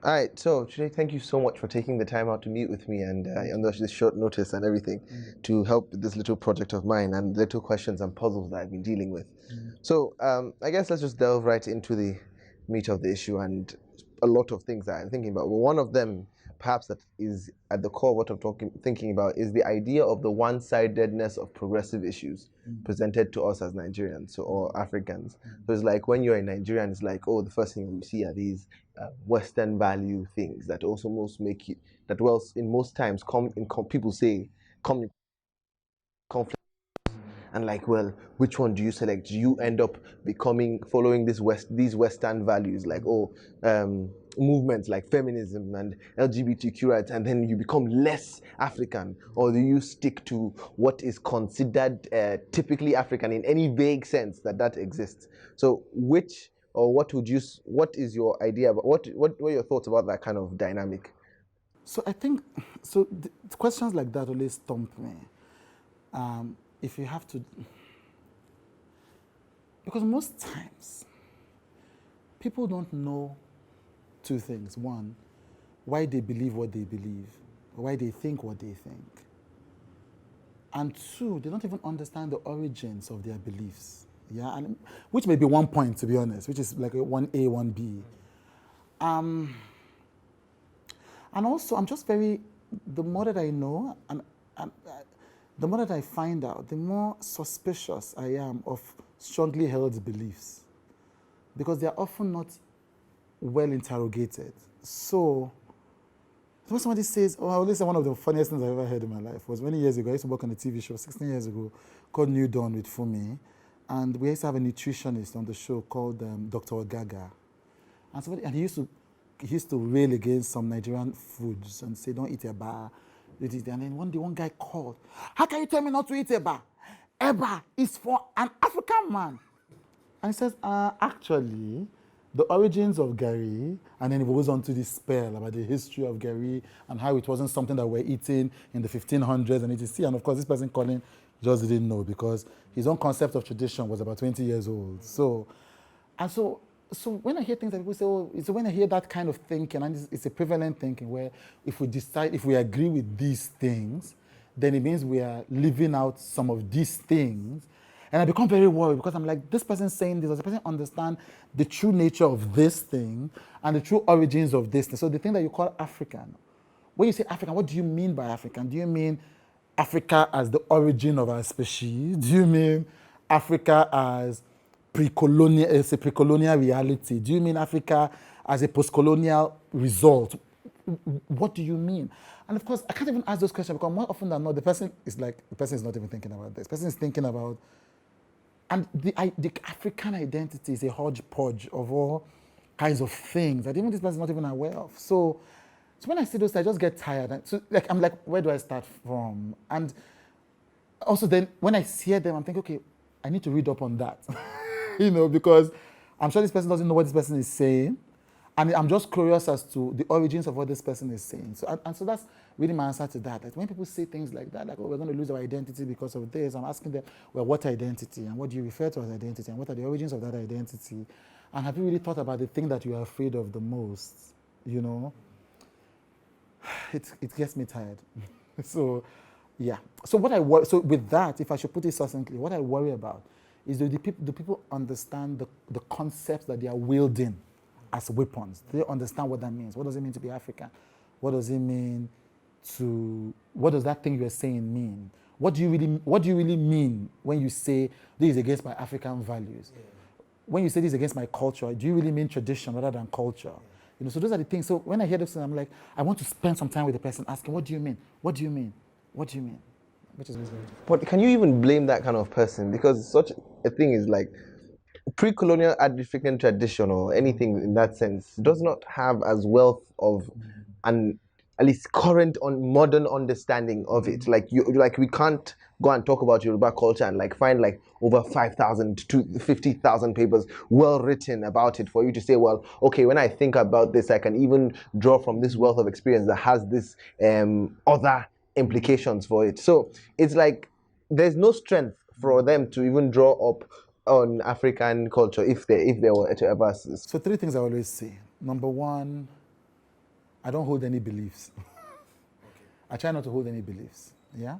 All right, so Chude, thank you so much for taking the time out to meet with me and on this short notice and everything to help with this little project of mine and little questions and puzzles that I've been dealing with. So I guess let's just delve right into the meat of the issue and a lot of things that I'm thinking about. Well, one of them, perhaps that is at the core of what I'm thinking about, is the idea of the one-sidedness of progressive issues presented to us as Nigerians or Africans. So it's like when you're a Nigerian, it's like, oh, the first thing you see are these Western value things that also most make it that well in most times people say come in conflict and like, well, which one do you select? Do you end up following these Western values like movements like feminism and LGBTQ rights, and then you become less African, or do you stick to what is considered typically African in any vague sense that exists? So which or what is your idea about what are your thoughts about that kind of dynamic? So I think, so questions like that always stump me. If you have to, because most times, people don't know two things. One, why they believe what they believe, why they think what they think. And two, they don't even understand the origins of their beliefs. Yeah, and which may be one point, to be honest, which is like a 1A, 1B. And also, I'm just the more that I know, and the more that I find out, the more suspicious I am of strongly held beliefs, because they are often not well interrogated. So, when somebody says, oh, I always say one of the funniest things I've ever heard in my life was many years ago, I used to work on a TV show 16 years ago called New Dawn with Fumi. And we used to have a nutritionist on the show called Dr. Ogaga. And he used to rail against some Nigerian foods and say, don't eat eba. And then one day, one guy called, how can you tell me not to eat eba? Eba is for an African man. And he says, actually, the origins of Gari, and then he goes on to this spell about the history of Gari and how it wasn't something that we're eating in the 1500s and etc. And of course, this person calling just didn't know, because his own concept of tradition was about 20 years old. So when I hear things that people say, oh, so when I hear that kind of thinking, and it's a prevalent thinking where if we agree with these things, then it means we are living out some of these things. And I become very worried, because I'm like, this person saying this, does the person understand the true nature of this thing and the true origins of this thing? So the thing that you call African, when you say African, what do you mean by African? Do you mean Africa as the origin of our species? Do you mean Africa as a pre-colonial reality? Do you mean Africa as a post-colonial result? What do you mean? And of course, I can't even ask those questions, because more often than not, the person is not even thinking about this. The person is thinking about, and the African identity is a hodgepodge of all kinds of things that even this person is not even aware of. So when I see those, I just get tired. And so I'm like, where do I start from? And also then, when I hear them, I'm thinking, okay, I need to read up on that. Because I'm sure this person doesn't know what this person is saying. And I'm just curious as to the origins of what this person is saying. So that's really my answer to that. Like when people say things like that, like, oh, we're going to lose our identity because of this, I'm asking them, well, what identity? And what do you refer to as identity? And what are the origins of that identity? And have you really thought about the thing that you are afraid of the most? It gets me tired. So, yeah. So with that, if I should put it succinctly, what I worry about is do people understand the concepts that they are wielding as weapons? Do they understand what that means? What does it mean to be African? What does it mean what does that thing you're saying mean? What do you really mean when you say this is against my African values? Yeah. When you say this is against my culture, do you really mean tradition rather than culture? So those are the things. So when I hear this, I'm like, I want to spend some time with the person asking, what do you mean? What do you mean? What do you mean? Which is very difficult. But can you even blame that kind of person? Because such a thing is like pre-colonial African tradition or anything in that sense does not have as wealth of an at least current on modern understanding of it. Like we can't go and talk about Yoruba culture and like find like over 5,000 to 50,000 papers well written about it for you to say, well, okay, when I think about this, I can even draw from this wealth of experience that has this other implications for it. So it's like there's no strength for them to even draw up on African culture if they were to ever. So 3 things I always say. Number 1, I don't hold any beliefs. I try not to hold any beliefs. Yeah,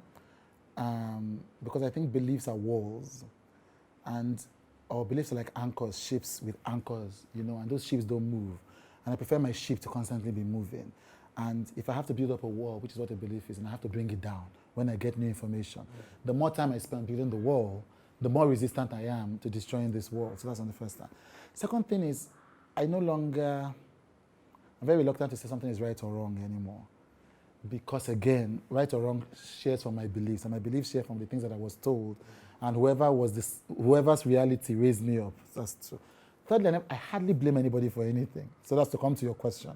because I think beliefs are walls, and our beliefs are like anchors, ships with anchors, and those ships don't move. And I prefer my ship to constantly be moving. And if I have to build up a wall, which is what a belief is, and I have to bring it down when I get new information, the more time I spend building the wall, the more resistant I am to destroying this wall. So that's on the first time. Second thing is, I'm very reluctant to say something is right or wrong anymore. Because again, right or wrong shares from my beliefs, and my beliefs share from the things that I was told, and whoever's reality raised me up. That's true. Thirdly, I hardly blame anybody for anything. So that's to come to your question.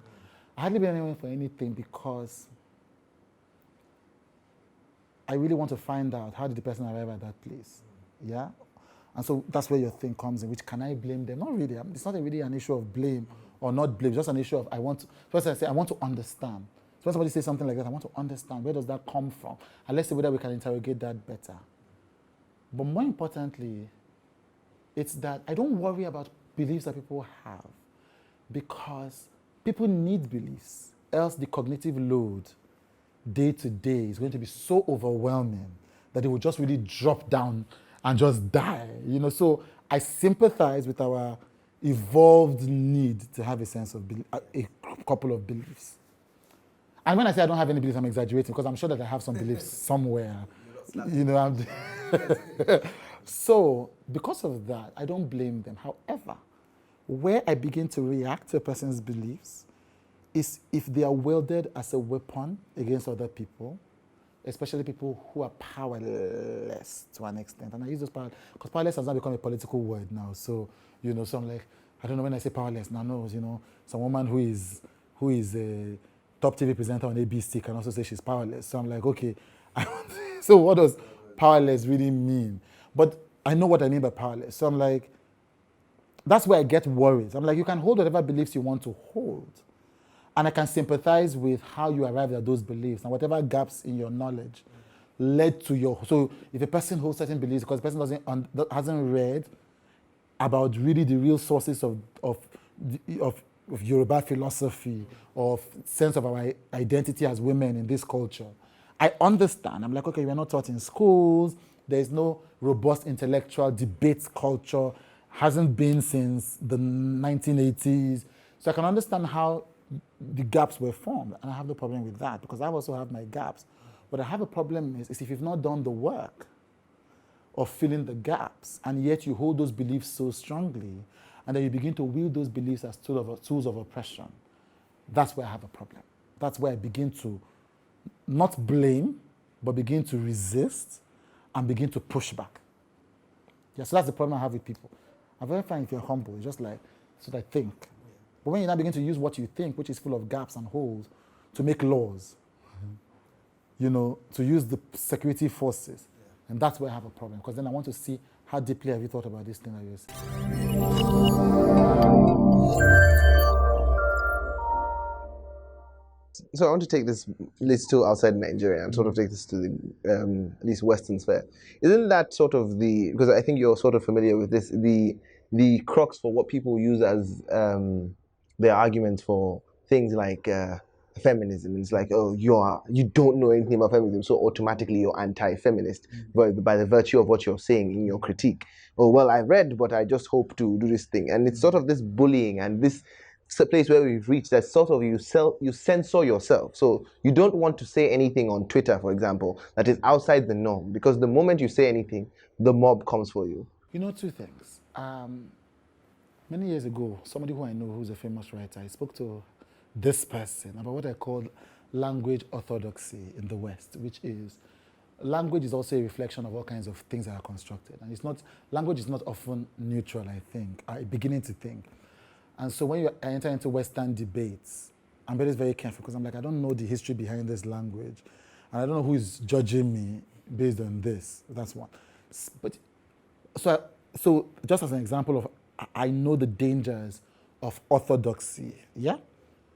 I hardly blame anyone for anything because I really want to find out how did the person arrive at that place. Yeah? And so that's where your thing comes in, which can I blame them? Not really. It's not really an issue of blame or not blame. It's just an issue of first I say I want to understand. So when somebody says something like that, I want to understand where does that come from? And let's see whether we can interrogate that better. But more importantly, it's that I don't worry about beliefs that people have, because people need beliefs, else the cognitive load day to day is going to be so overwhelming that it will just really drop down and just die. So I sympathize with our evolved need to have a sense of a couple of beliefs. And when I say I don't have any beliefs, I'm exaggerating, because I'm sure that I have some beliefs somewhere. So because of that, I don't blame them. However, where I begin to react to a person's beliefs is if they are wielded as a weapon against other people, especially people who are powerless to an extent. And I use those powerless because powerless has now become a political word now. So, so I'm like, I don't know when I say powerless, now knows, some woman who is a top TV presenter on ABC can also say she's powerless. So I'm like, okay, so what does powerless really mean? But I know what I mean by powerless. So I'm like, that's where I get worried. I'm like, you can hold whatever beliefs you want to hold. And I can sympathize with how you arrived at those beliefs and whatever gaps in your knowledge led to your... So if a person holds certain beliefs because the person hasn't read about really the real sources of Yoruba philosophy, of sense of our identity as women in this culture, I understand. I'm like, okay, we're not taught in schools. There's no robust intellectual debate culture. Hasn't been since the 1980s. So I can understand how the gaps were formed. And I have no problem with that because I also have my gaps. What I have a problem is if you've not done the work of filling the gaps, and yet you hold those beliefs so strongly, and then you begin to wield those beliefs as tools of oppression, that's where I have a problem. That's where I begin to not blame, but begin to resist and begin to push back. Yeah, so that's the problem I have with people. I'm very fine if you're humble. It's just like, that's what I think. But when you now begin to use what you think, which is full of gaps and holes, to make laws, to use the security forces, and that's where I have a problem. Because then I want to see how deeply have you thought about this thing that you're saying. So I want to take this list to outside Nigeria and sort of take this to the at least Western sphere. Isn't that sort of because I think you're sort of familiar with this, the crux for what people use as their arguments for things like feminism? It's like, oh, you don't know anything about feminism, so automatically you're anti-feminist by the virtue of what you're saying in your critique. Oh, well, I read, but I just hope to do this thing. And it's sort of this bullying and this place where we've reached that sort of you censor yourself. So you don't want to say anything on Twitter, for example, that is outside the norm, because the moment you say anything, the mob comes for you. Two things. Many years ago, somebody who I know who's a famous writer, I spoke to this person about what I call language orthodoxy in the West, which is language is also a reflection of all kinds of things that are constructed. And language is not often neutral, I think, beginning to think. And so when you enter into Western debates, I'm very careful because I'm like, I don't know the history behind this language. And I don't know who is judging me based on this. That's one. But so just as an example of, I know the dangers of orthodoxy, yeah?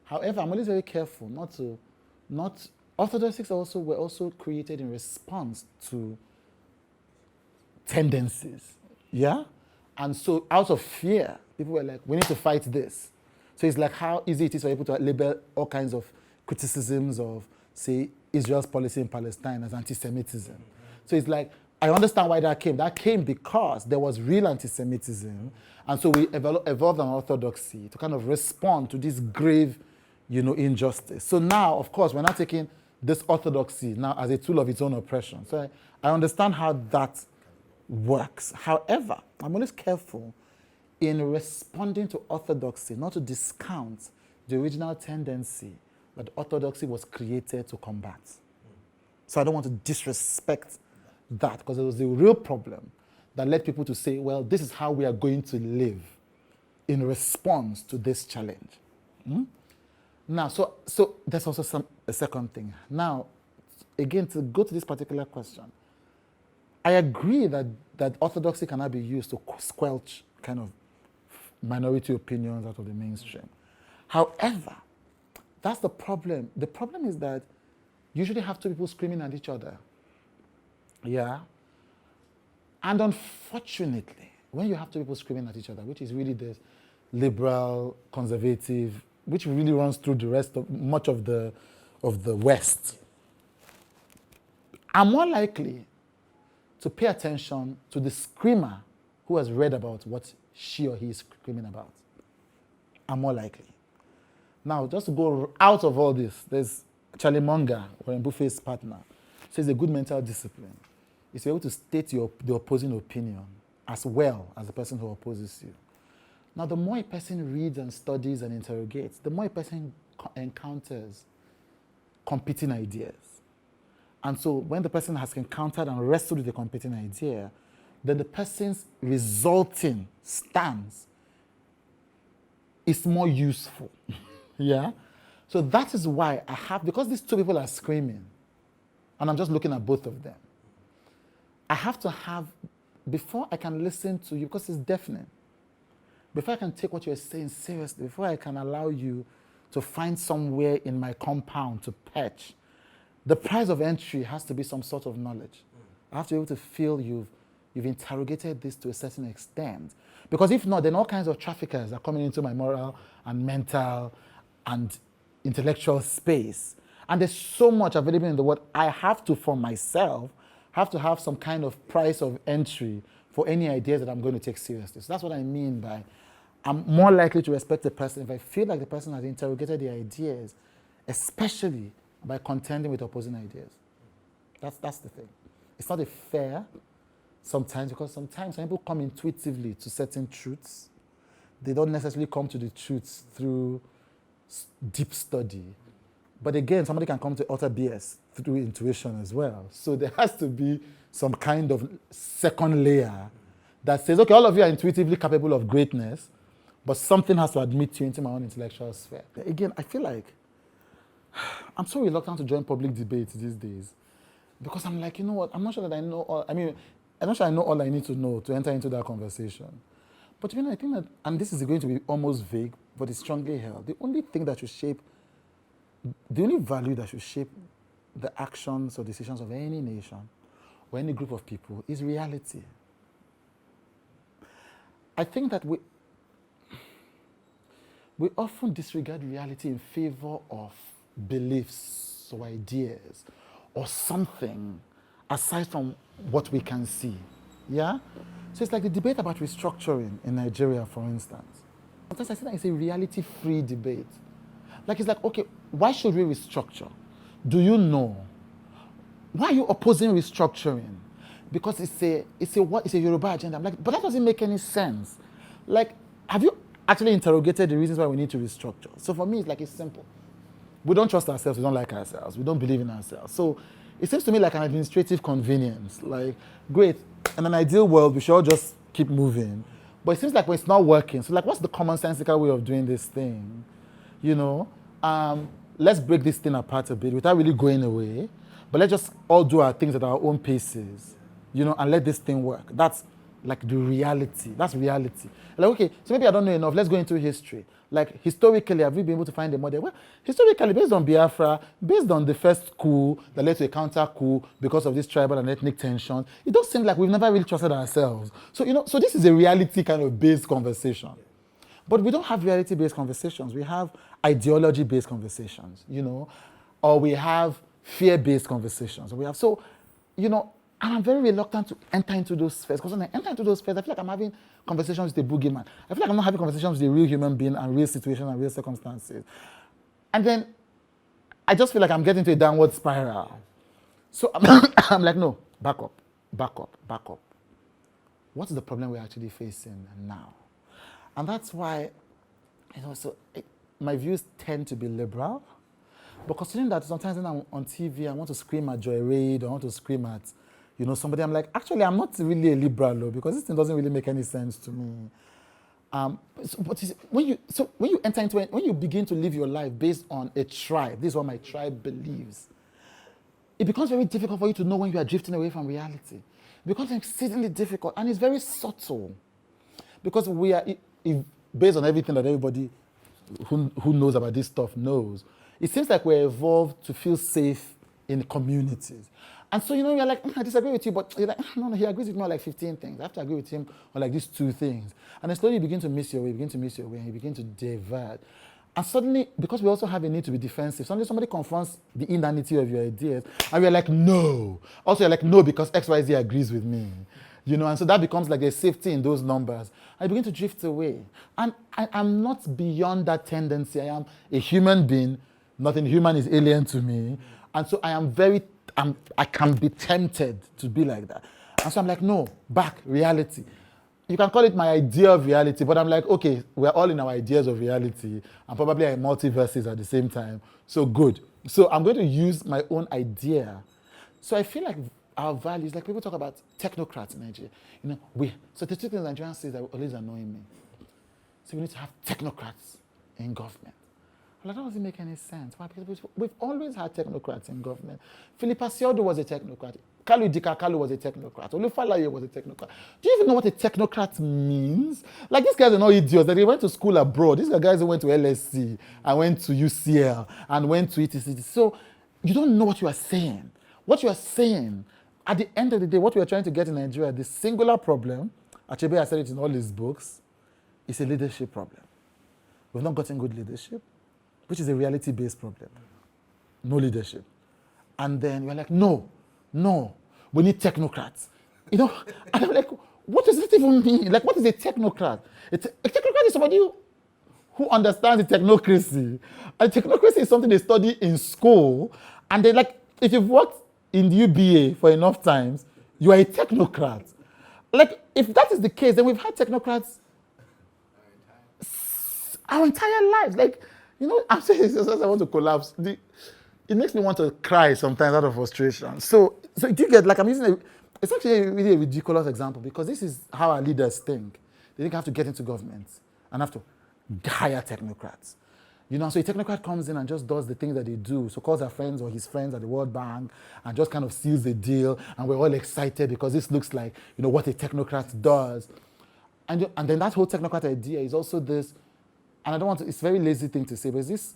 However, I'm always very careful not Orthodoxies were also created in response to tendencies. Yeah? And so out of fear, people were like, we need to fight this. So it's like how easy it is for people to label all kinds of criticisms of, say, Israel's policy in Palestine as anti-Semitism. So it's like, I understand why that came. That came because there was real anti-Semitism. And so we evolved an orthodoxy to kind of respond to this grave, injustice. So now, of course, we're not taking this orthodoxy now as a tool of its own oppression. So I understand how that works. However, I'm always careful in responding to orthodoxy, not to discount the original tendency that orthodoxy was created to combat. So I don't want to disrespect that, because it was the real problem that led people to say, well, this is how we are going to live in response to this challenge. Now, so there's also a second thing. Now, again, to go to this particular question, I agree that orthodoxy cannot be used to squelch kind of minority opinions out of the mainstream. However, that's the problem. The problem is that you usually have two people screaming at each other. Yeah? And unfortunately, when you have two people screaming at each other, which is really this liberal, conservative, which really runs through the rest of much of the West, I'm more likely to pay attention to the screamer who has read about what she or he is screaming about. I'm more likely. Now, just to go out of all this, there's Charlie Munger, Warren Buffett's partner, says a good mental discipline is to be able to state the opposing opinion as well as the person who opposes you. Now, the more a person reads and studies and interrogates, the more a person encounters competing ideas. And so when the person has encountered and wrestled with a competing idea, then the person's resulting stance is more useful. Yeah? So that is why because these two people are screaming, and I'm just looking at both of them, I have to have, before I can listen to you, because it's deafening, before I can take what you're saying seriously, before I can allow you to find somewhere in my compound to perch, the price of entry has to be some sort of knowledge. I have to be able to feel you've interrogated this to a certain extent. Because if not, then all kinds of traffickers are coming into my moral and mental and intellectual space. And there's so much available in the world. I have to, for myself, have to have some kind of price of entry for any ideas that I'm going to take seriously. So that's what I mean by I'm more likely to respect the person if I feel like the person has interrogated the ideas, especially by contending with opposing ideas. That's the thing. It's not a fair sometimes, because sometimes people come intuitively to certain truths. They don't necessarily come to the truths through deep study. But again, somebody can come to utter BS through intuition as well. So there has to be some kind of second layer that says, okay, all of you are intuitively capable of greatness, but something has to admit you into my own intellectual sphere. Again, I feel like I'm so reluctant to join public debates these days, because I'm like, you know what, I'm not sure that I know all, I'm not sure I know all I need to know to enter into that conversation. But I think that, and this is going to be almost vague, but it's strongly held, the only value that should shape the actions or decisions of any nation or any group of people is reality. I think that we often disregard reality in favor of beliefs or ideas or something aside from what we can see. Yeah? So it's like the debate about restructuring in Nigeria, for instance. Sometimes I say that it's a reality-free debate. Like, it's like, okay, why should we restructure? Do you know? Why are you opposing restructuring? Because it's a Yoruba agenda. I'm like, but that doesn't make any sense. Like, have you actually interrogated the reasons why we need to restructure? So for me, it's simple. We don't trust ourselves, we don't like ourselves, we don't believe in ourselves. So it seems to me like an administrative convenience. Like, great, in an ideal world, we should all just keep moving. But it seems like when it's not working, so like, what's the commonsensical way of doing this thing? Let's break this thing apart a bit without really going away, but let's just all do our things at our own paces, and let this thing work. That's like the reality. That's reality. Like, okay, so maybe I don't know enough. Let's go into history. Like, historically, have we been able to find a model? Well, historically, based on Biafra, based on the first coup that led to a counter coup because of this tribal and ethnic tension, it does seem like we've never really trusted ourselves. So, so this is a reality kind of based conversation. But we don't have reality-based conversations. We have ideology-based conversations, or we have fear-based conversations. And I'm very reluctant to enter into those spheres, because when I enter into those spheres, I feel like I'm having conversations with a boogeyman. I feel like I'm not having conversations with a real human being and real situations and real circumstances. And then I just feel like I'm getting into a downward spiral. So I'm like, no, back up. What's the problem we're actually facing now? And that's why, my views tend to be liberal. But considering that sometimes when I'm on TV, I want to scream at Joy Reid, or I want to scream at, somebody, I'm like, actually, I'm not really a liberal, though, because this thing doesn't really make any sense to me. When you begin to live your life based on a tribe, this is what my tribe believes, it becomes very difficult for you to know when you are drifting away from reality. It becomes exceedingly difficult, and it's very subtle, because we are, based on everything that everybody who knows about this stuff knows, it seems like we're evolved to feel safe in communities. And so, you're like, I disagree with you, but you're like, no, he agrees with me on like 15 things. I have to agree with him on like these 2 things. And then slowly you begin to miss your way, and you begin to divert. And suddenly, because we also have a need to be defensive, suddenly somebody confronts the inanity of your ideas, and we're like, no. Also, you're like, no, because XYZ agrees with me. And so that becomes like a safety in those numbers. I begin to drift away. And I'm not beyond that tendency. I am a human being. Nothing human is alien to me. And so I can be tempted to be like that. And so I'm like, no, back, reality. You can call it my idea of reality, but I'm like, okay, we're all in our ideas of reality, and probably our multiverses at the same time. So good. So I'm going to use my own idea. So I feel like our values, like people talk about technocrats in Nigeria. So the two things Nigerians say that always annoying me. So we need to have technocrats in government. Well, that doesn't make any sense. Why? Because we've always had technocrats in government. Philip Asiodo was a technocrat. Kalu Dikakalu was a technocrat. Olufalaye was a technocrat. Do you even know what a technocrat means? Like, these guys are not idiots. They went to school abroad. These are guys who went to LSC and went to UCL and went to ETC. So you don't know what you are saying. What you are saying, at the end of the day, what we are trying to get in Nigeria, the singular problem, Achebe has said it in all his books, is a leadership problem. We've not gotten good leadership, which is a reality-based problem. No leadership. And then you're like, no, we need technocrats. And I'm like, what does it even mean? Like, what is a technocrat? A technocrat is somebody who understands the technocracy. And technocracy is something they study in school. And they like, if you've worked in the UBA for enough times, you are a technocrat. Like, if that is the case, then we've had technocrats our entire lives. Like, I'm saying this, I want to collapse. It makes me want to cry sometimes out of frustration. So do you get, like, I'm using it's actually a really ridiculous example, because this is how our leaders think. They think I have to get into government and have to hire technocrats. So a technocrat comes in and just does the things that they do. So calls our friends or his friends at the World Bank and just kind of seals the deal. And we're all excited because this looks like, what a technocrat does. And then that whole technocrat idea is also this, and I don't want to, it's a very lazy thing to say, but it's this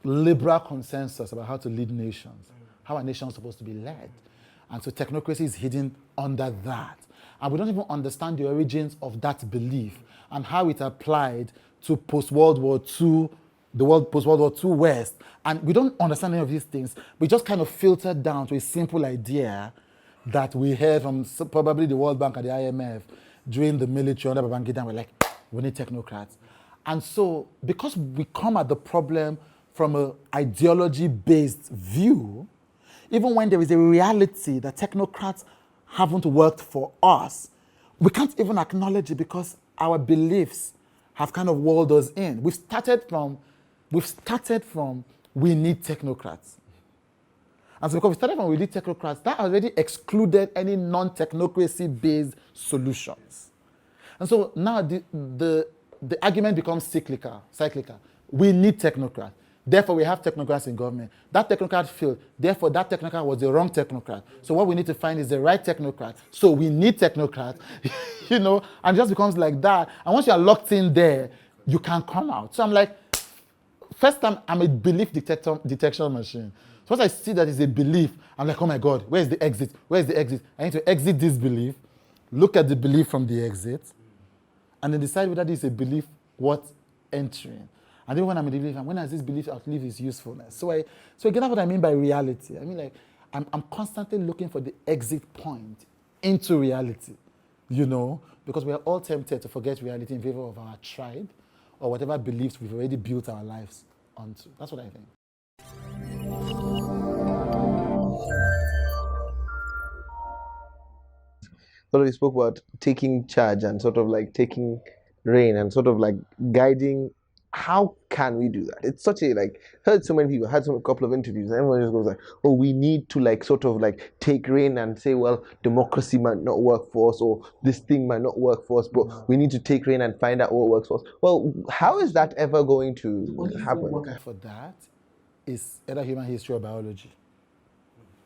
liberal consensus about how to lead nations, how a nation is supposed to be led. And so technocracy is hidden under that. And we don't even understand the origins of that belief and how it applied to post-World War II, post-World War II West. And we don't understand any of these things. We just kind of filtered down to a simple idea that we heard from probably the World Bank and the IMF during the military under Babangida, and we're like, we need technocrats. And so, because we come at the problem from an ideology-based view, even when there is a reality that technocrats haven't worked for us, we can't even acknowledge it because our beliefs have kind of walled us in. We've started from we need technocrats. And so because we started from we need technocrats, that already excluded any non-technocracy-based solutions. And so now the argument becomes cyclical. We need technocrats. Therefore, we have technocrats in government. That technocrat failed. Therefore, that technocrat was the wrong technocrat. So what we need to find is the right technocrat. So we need technocrats, and it just becomes like that. And once you are locked in there, you can't come out. So I'm like, first time I'm a belief detection machine. So once I see that it's a belief, I'm like, oh my God, where's the exit? Where's the exit? I need to exit this belief, look at the belief from the exit, and then decide whether this is a belief worth entering. And then when I'm in the belief, when has this belief outlived its usefulness? So get out what I mean by reality. I mean, like, I'm constantly looking for the exit point into reality, because we are all tempted to forget reality in favor of our tribe or whatever beliefs we've already built our lives onto. That's what I think. Sort of, you spoke about taking charge and sort of like taking reign and sort of like guiding. How can we do that? It's such a, like, heard so many people, had a couple of interviews, and everyone just goes like, oh, we need to like sort of like take reign and say, well, democracy might not work for us, or this thing might not work for us, but we need to take reign and find out what works for us. Well, how is that ever going to happen? For that is either human history or biology.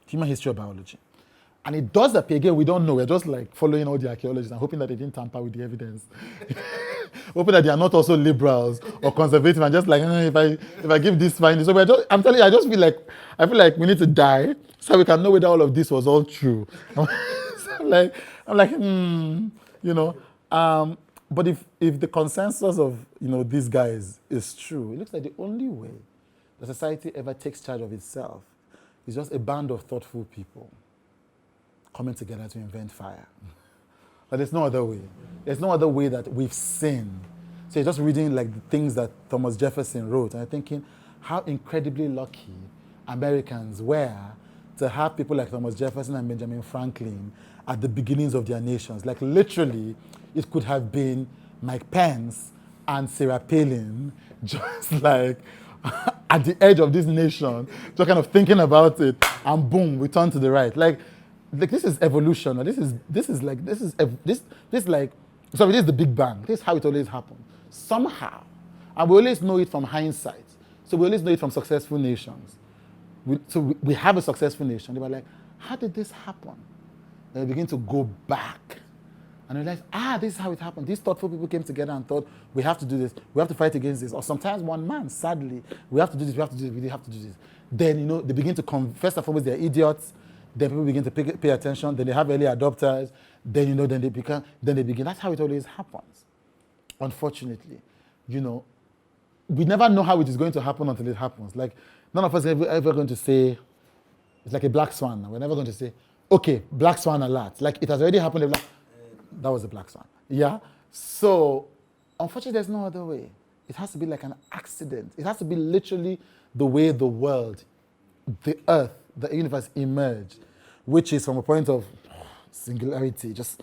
Human history or biology. And it does appear, again, we don't know. We're just like following all the archaeologists and hoping that they didn't tamper with the evidence. Hoping that they are not also liberals or conservative and just like, if I give this finding. So I'm telling you, I feel like we need to die so we can know whether all of this was all true. So I'm like, but if the consensus of, these guys is true, it looks like the only way that society ever takes charge of itself is just a band of thoughtful people coming together to invent fire. But there's no other way. There's no other way that we've seen. So you're just reading like the things that Thomas Jefferson wrote, and I'm thinking how incredibly lucky Americans were to have people like Thomas Jefferson and Benjamin Franklin at the beginnings of their nations. Like literally, it could have been Mike Pence and Sarah Palin just like at the edge of this nation, just kind of thinking about it, and boom, we turn to the right. Like this is evolution. This is the Big Bang. This is how it always happens. Somehow, and we always know it from hindsight. So we always know it from successful nations. We have a successful nation. They were like, how did this happen? And they begin to go back and realize, this is how it happened. These thoughtful people came together and thought, we have to do this. We have to fight against this. Or sometimes one man, sadly, we have to do this. We have to do this. We have to do this. Then they begin to first and foremost, they're idiots. Then people begin to pay attention. Then they have early adopters. Then then they begin. That's how it always happens. Unfortunately, we never know how it is going to happen until it happens. Like none of us are ever going to say it's like a black swan. We're never going to say, okay, black swan alert. Like it has already happened. That was a black swan. Yeah. So unfortunately, there's no other way. It has to be like an accident. It has to be literally the way the world, the earth, the universe emerged, which is from a point of singularity, just.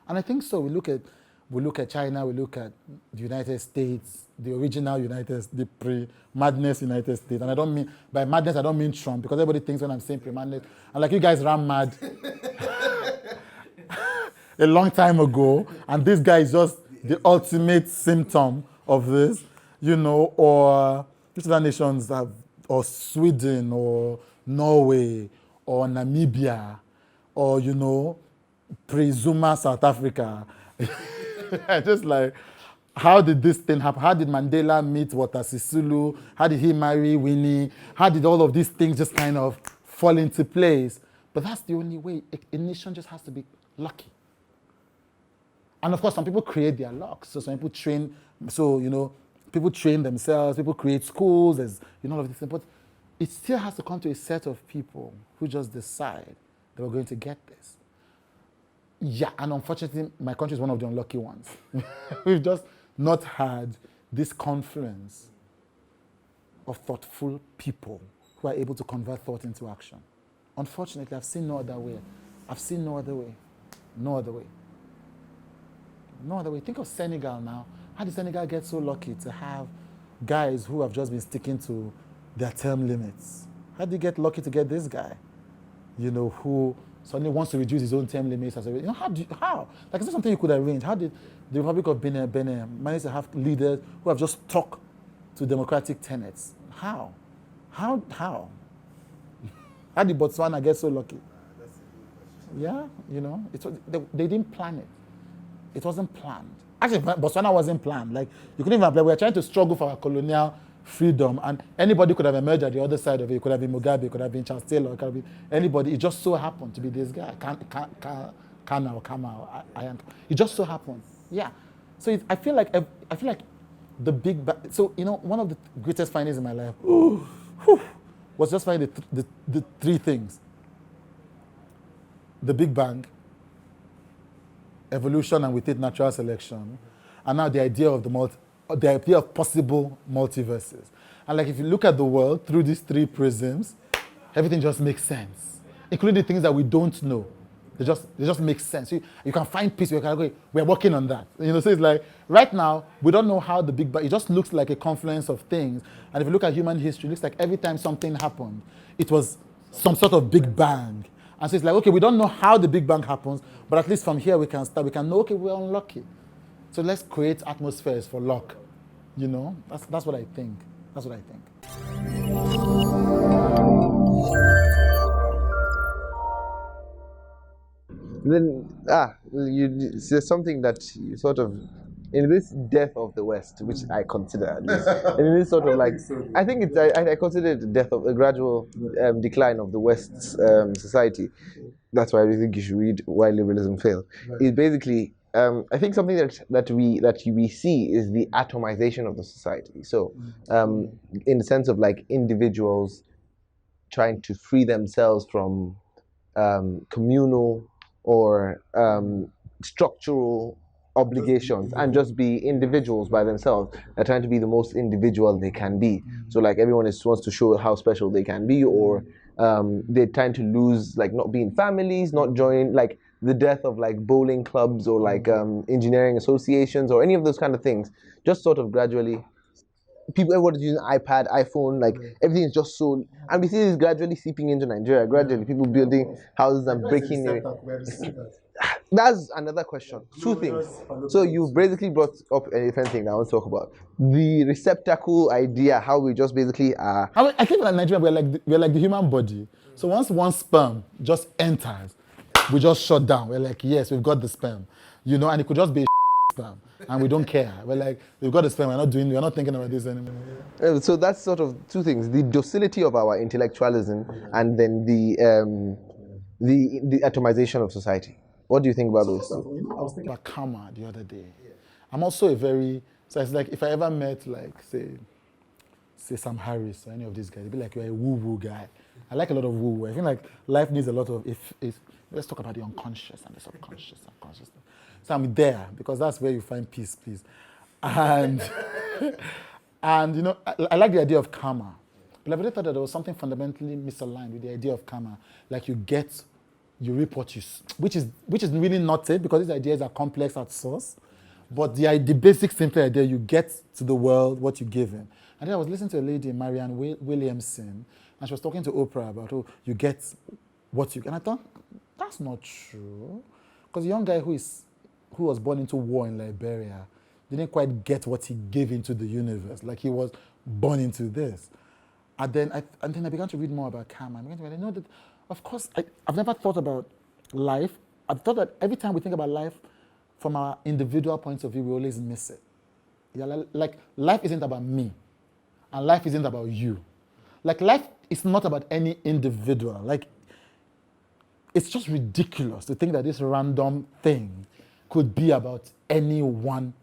And I think so. We look at China, we look at the United States, the original the pre-madness United States. And I don't mean, by madness, I don't mean Trump, because everybody thinks when I'm saying pre-madness, I'm like, you guys ran mad a long time ago, and this guy is just the ultimate symptom of this, or which other nations have, or Sweden, or Norway, or Namibia, or, pre-Zuma South Africa. Just like, how did this thing happen? How did Mandela meet Walter Sisulu? How did he marry Winnie? How did all of these things just kind of fall into place? But that's the only way. A nation just has to be lucky. And of course, some people create their luck. So some people train, people train themselves, people create schools, there's, all of this. But it still has to come to a set of people who just decide that we're going to get this. Yeah, and unfortunately, my country is one of the unlucky ones. We've just not had this confluence of thoughtful people who are able to convert thought into action. Unfortunately, I've seen no other way. No other way. Think of Senegal now. How did Senegal get so lucky to have guys who have just been sticking to their term limits? How did he get lucky to get this guy? Who suddenly wants to reduce his own term limits. How? Like, is that something you could arrange? How did the Republic of Benin manage to have leaders who have just stuck to democratic tenets. How? How? How did Botswana get so lucky? Yeah, they didn't plan it. It wasn't planned. Actually, Botswana wasn't planned. Like, you couldn't even apply. We were trying to struggle for our colonial freedom, and anybody could have emerged at the other side of it. It could have been Mugabe, it could have been Charles Taylor, it could have been anybody. It just so happened to be this guy. It just so happened. Yeah. So I feel like the big so one of the greatest findings in my life was just finding the three things: the Big Bang, evolution, and with it natural selection, and now the idea of possible multiverses. And like, if you look at the world through these three prisms, everything just makes sense, including the things that we don't know. They just make sense. You can find peace. We're working on that. So it's like, right now, we don't know how the Big Bang, it just looks like a confluence of things. And if you look at human history, it looks like every time something happened, it was some sort of Big Bang. And so it's like, okay, we don't know how the Big Bang happens, but at least from here we can start. We can know, okay, we're unlucky. So let's create atmospheres for luck. That's what I think. That's what I think. Then, there's something that you sort of, in this death of the West, which I consider at least, in this sort of like, I think I consider it a gradual decline of the West's society. That's why I really think you should read Why Liberalism Failed. It's basically, I think something that we see is the atomization of the society. So, in the sense of like individuals trying to free themselves from communal or structural obligations and just be individuals by themselves. They're trying to be the most individual they can be. So like, everyone wants to show how special they can be, or they're trying to lose, like, not being families, not join, like the death of like bowling clubs or like engineering associations or any of those kind of things. Just sort of gradually, everybody's using iPad, iPhone, like everything is just so, and we see this gradually seeping into Nigeria. Gradually, people building houses and breaking it. That's another question. Two things. So you basically brought up a different thing that I want to talk about. The receptacle idea, how we just basically are. I think in Nigeria we're like the human body. So once one sperm just enters, we just shut down. We're like, yes, we've got the sperm, and it could just be a sperm, and we don't care. We're like, we've got the sperm. We're not thinking about this anymore. So that's sort of two things: the docility of our intellectualism, and then the atomization of society. What do you think about those? I was thinking about karma the other day. I'm also so it's like, if I ever met, like, say Sam Harris or any of these guys, they'd be like, you're a woo-woo guy. I like a lot of woo-woo. I feel like life needs a lot of, let's talk about the unconscious and the subconscious. So I'm there, because that's where you find peace, please. And, I like the idea of karma. But I've really thought that there was something fundamentally misaligned with the idea of karma. Like, you reap what you, which is really not it, because these ideas are complex at source. But the basic simple idea, you get to the world what you give in. And then I was listening to a lady, Marianne Williamson, and she was talking to Oprah about, you get what you get. And I thought, that's not true. Because the young guy who was born into war in Liberia didn't quite get what he gave into the universe. Like, he was born into this. And then I began to read more about karma. I know that, of course, I've never thought about life. I've thought that every time we think about life from our individual points of view, we always miss it. Yeah, like life isn't about me, and life isn't about you. Like, life is not about any individual. Like, it's just ridiculous to think that this random thing could be about any one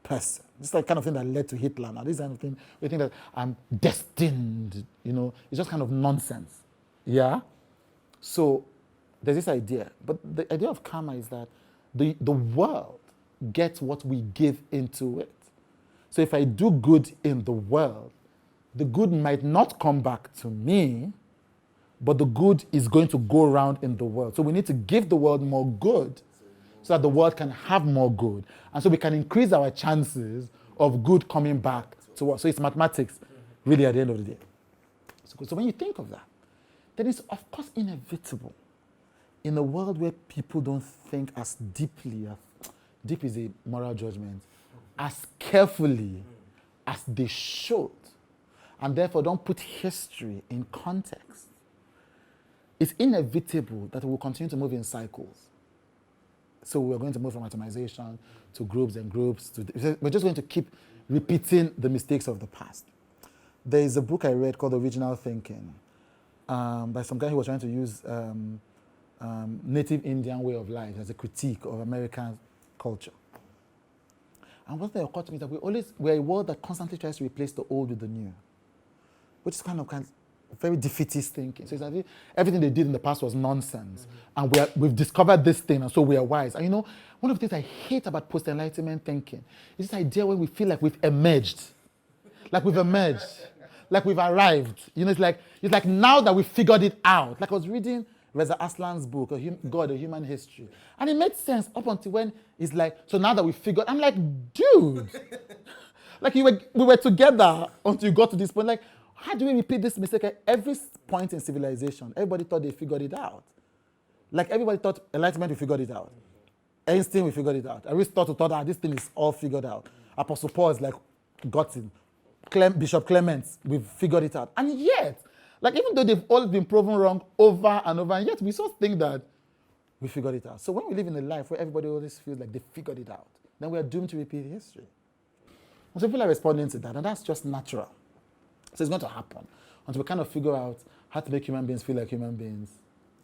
person. It's like kind of thing that led to Hitler. Now, this kind of thing, we think that I'm destined, it's just kind of nonsense. Yeah? So there's this idea. But the idea of karma is that the world gets what we give into it. So if I do good in the world, the good might not come back to me, but the good is going to go around in the world. So we need to give the world more good so that the world can have more good. And so we can increase our chances of good coming back to us. So it's mathematics, really, at the end of the day. So when you think of that, then it's, of course, inevitable in a world where people don't think as deeply, deep is a moral judgment, as carefully as they should, and therefore don't put history in context, it's inevitable that we'll continue to move in cycles. So we're going to move from atomization to groups and groups. We're just going to keep repeating the mistakes of the past. There is a book I read called Original Thinking by some guy who was trying to use native Indian way of life as a critique of American culture. And what they occurred to me is that we're a world that constantly tries to replace the old with the new, which is kind of very defeatist thinking. So it's like everything they did in the past was nonsense. And we've discovered this thing, and so we are wise. And one of the things I hate about post-enlightenment thinking is this idea when we feel like we've emerged. Like we've emerged. Like we've arrived. It's like now that we've figured it out. Like I was reading Reza Aslan's book, God, A Human History. And it made sense up until when it's like, so now that we figured, I'm like, dude. Like we were together until you got to this point. Like, how do we repeat this mistake at every point in civilization? Everybody thought they figured it out. Like everybody thought Enlightenment, we figured it out. Einstein, we figured it out. Aristotle thought this thing is all figured out. Apostle Paul is like, got it. Bishop Clement, we've figured it out. And yet, like even though they've all been proven wrong over and over, and yet we still think that we figured it out. So when we live in a life where everybody always feels like they figured it out, then we are doomed to repeat history. And so people are responding to that, and that's just natural. So it's going to happen until we kind of figure out how to make human beings feel like human beings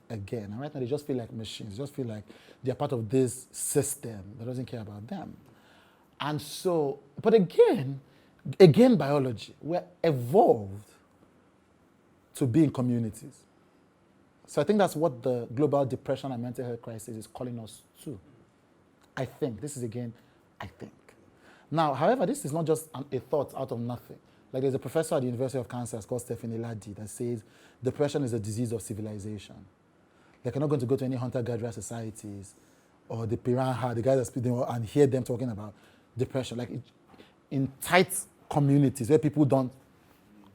again. And right now they just feel like machines. They just feel like they're part of this system that doesn't care about them. And so, but again, biology, we're evolved to be in communities. So I think that's what the global depression and mental health crisis is calling us to. I think. This is again, I think. Now, however, this is not just a thought out of nothing. Like there's a professor at the University of Kansas called Stephen Eladi that says depression is a disease of civilization. Like you're not going to go to any hunter-gatherer societies or the Piranha, the guys that speak them, and hear them talking about depression. Like in tight communities where people don't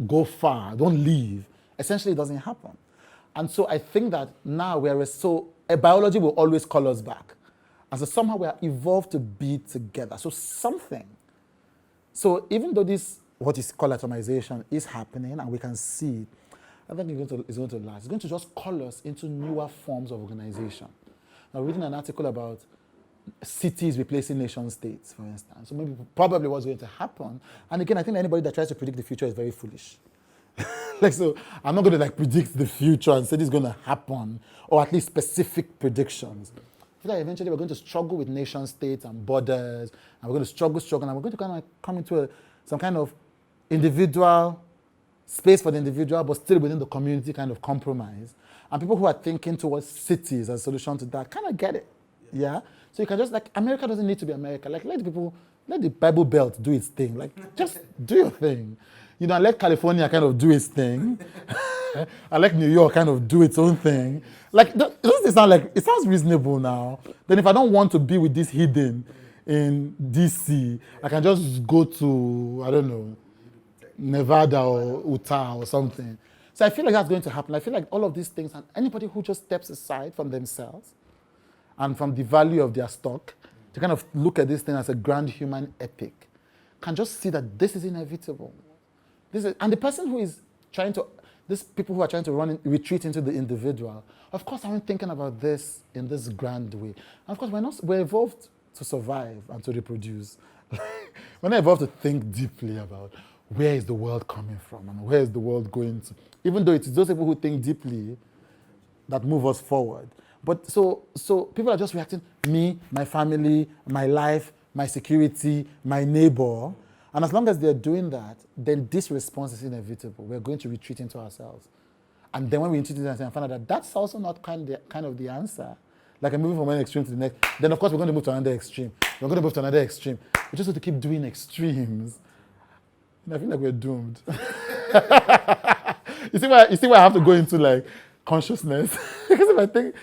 go far, don't leave, essentially it doesn't happen. And so I think that now biology will always call us back. And so somehow we are evolved to be together. So even though what is called atomization is happening and we can see it, I think it's going to last. It's going to just call us into newer forms of organization. Now, reading an article about cities replacing nation states, for instance. So maybe probably what's going to happen. And again, I think anybody that tries to predict the future is very foolish. So I'm not going to predict the future and say this is going to happen, or at least specific predictions. I feel like eventually we're going to struggle with nation states and borders, and we're going to struggle, and we're going to kind of come into some kind of individual space for the individual, but still within the community kind of compromise. And people who are thinking towards cities as a solution to that kind of get it. Yeah? So you can just America doesn't need to be America. Let the Bible Belt do its thing. Just do your thing. And let California kind of do its thing. And let New York kind of do its own thing. It sounds reasonable now. Then if I don't want to be with this hidden in DC, I can just go to, I don't know, Nevada or Utah or something. So I feel like that's going to happen. I feel like all of these things, and anybody who just steps aside from themselves and from the value of their stock to kind of look at this thing as a grand human epic can just see that this is inevitable. And the person who is these people who are trying to retreat into the individual, of course, aren't thinking about this in this grand way. And of course, we're evolved to survive and to reproduce. We're not evolved to think deeply about where is the world coming from and where is the world going to. Even though it's those people who think deeply that move us forward. But so people are just reacting, me, my family, my life, my security, my neighbor. And as long as they're doing that, then this response is inevitable. We're going to retreat into ourselves. And then when we retreat into ourselves and find out that that's also not kind of the answer, like I'm moving from one extreme to the next, then of course we're going to move to another extreme. We're going to move to another extreme. We just have to keep doing extremes. And I feel like we're doomed. You see why I have to go into consciousness? Because if I think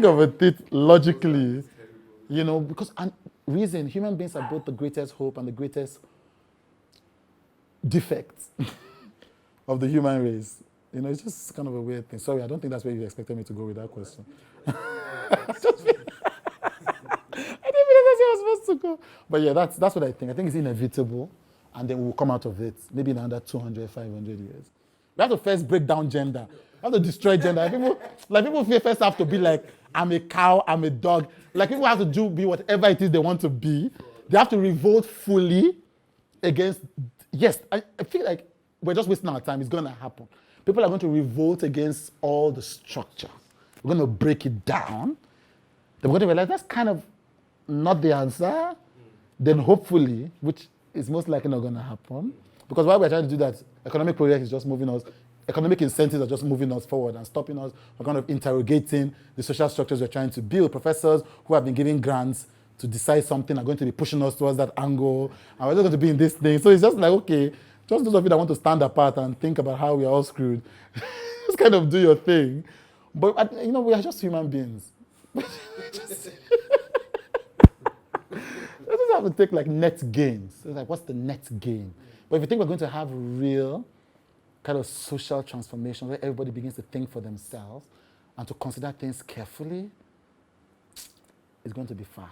of it logically, because reason, human beings are both the greatest hope and the greatest defect of the human race. It's just kind of a weird thing. Sorry, I don't think that's where you expected me to go with that question. I didn't think that's where I was supposed to go. But yeah, that's what I think. I think it's inevitable. and then we'll come out of it, maybe in another 200, 500 years. We have to first break down gender. We have to destroy gender. People first have to be like, I'm a cow, I'm a dog. Like people have to be whatever it is they want to be. They have to revolt fully against, yes, I feel like we're just wasting our time. It's going to happen. People are going to revolt against all the structure. We're going to break it down. Then we're going to realize that's kind of not the answer. Then hopefully, which is most likely not going to happen, because while we're trying to do that, economic progress is just moving us, economic incentives are just moving us forward and stopping us from kind of interrogating the social structures we're trying to build. Professors who have been giving grants to decide something are going to be pushing us towards that angle, and we're just going to be in this thing. So it's just like, okay, just those of you that want to stand apart and think about how we are all screwed, just kind of do your thing. But, we are just human beings. Just have to take like net gains. It's like, what's the net gain? But if you think we're going to have real kind of social transformation where everybody begins to think for themselves and to consider things carefully, it's going to be far.